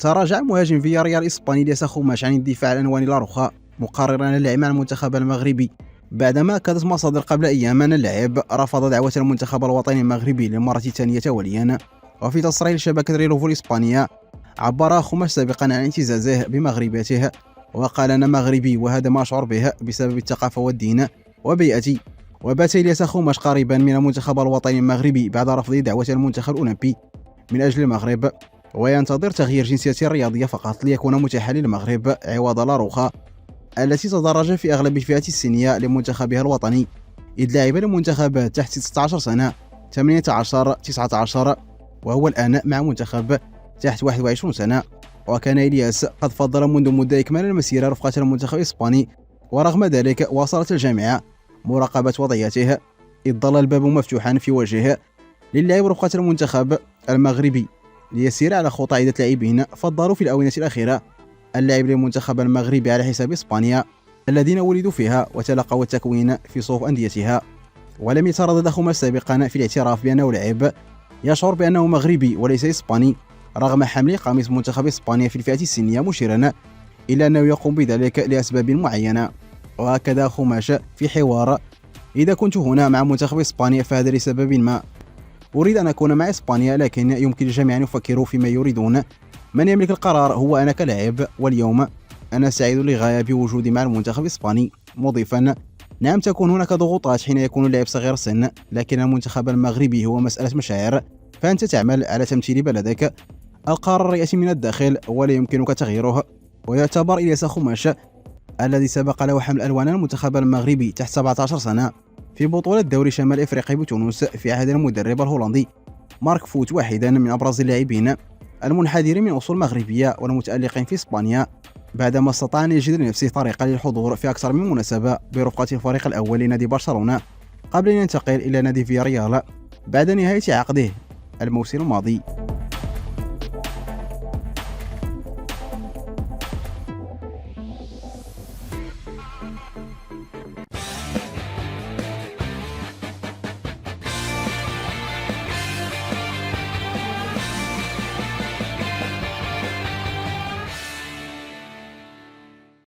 تراجع مهاجم فياريال الإسباني إلياس خوماش عن الدفاع عن عنوان لاروخا مقررا اللعب مع المنتخب المغربي، بعدما أكدت مصادر قبل أيام أن اللاعب رفض دعوة المنتخب الوطني المغربي للمرة الثانية تواليا. وفي تصريح لشبكة ريلوفو الإسبانية، عبر خوماش سابقا عن اعتزازه بمغربيته، وقال أنا مغربي وهذا ما أشعر به بسبب الثقافة والدين وبيئتي. وبات إلياس خوماش قريبا من المنتخب الوطني المغربي بعد رفض دعوة المنتخب الأولمبي من أجل المغرب، وينتظر تغيير جنسيته الرياضية فقط ليكون متاحا للمغرب عوض لاروخا التي تدرج في أغلب الفئات السنية لمنتخبها الوطني، إذ لعب لمنتخبات تحت 16 سنة 18 19، وهو الآن مع منتخب تحت 21 سنة. وكان إلياس قد فضل منذ مدة إكمال المسيرة رفقة المنتخب الإسباني، ورغم ذلك واصلت الجامعة مراقبة وضعيته، إذ ظل الباب مفتوحا في وجهه للعب رفقة المنتخب المغربي ليسير على خطى عدة لاعبين فضلوا في الآونة الأخيرة اللعب للمنتخب المغربي على حساب إسبانيا الذين ولدوا فيها وتلقوا التكوين في صفوف أنديتها. ولم يتردد خوماش سابقا في الاعتراف بأنه لاعب يشعر بأنه مغربي وليس إسباني، رغم حمل قميص منتخب إسبانيا في الفئة السنية، مشيرا إلى أنه يقوم بذلك لأسباب معينة. وهكذا خوماش في حوار: إذا كنت هنا مع منتخب إسبانيا فهذا لسبب ما، أريد أن أكون مع إسبانيا، لكن يمكن للجميع أن يفكروا فيما يريدون، من يملك القرار هو أنا كلاعب، واليوم أنا سعيد للغاية بوجودي مع المنتخب الإسباني، مضيفا: نعم تكون هناك ضغوطات حين يكون اللاعب صغير السن، لكن المنتخب المغربي هو مسألة مشاعر، فأنت تعمل على تمثيل بلدك، القرار يأتي من الداخل ولا يمكنك تغييره. ويعتبر إلياس خوماش الذي سبق له حمل ألوان المنتخب المغربي تحت 17 سنة في بطولة دوري شمال إفريقيا بتونس في عهد المدرب الهولندي مارك فوت واحدا من أبرز اللاعبين المنحدرين من أصول مغربية والمتألقين في إسبانيا، بعدما استطاع أن يجد لنفسه طريقة للحضور في أكثر من مناسبة برفقة الفريق الأول لنادي برشلونة قبل أن ينتقل إلى نادي فياريال بعد نهاية عقده الموسم الماضي.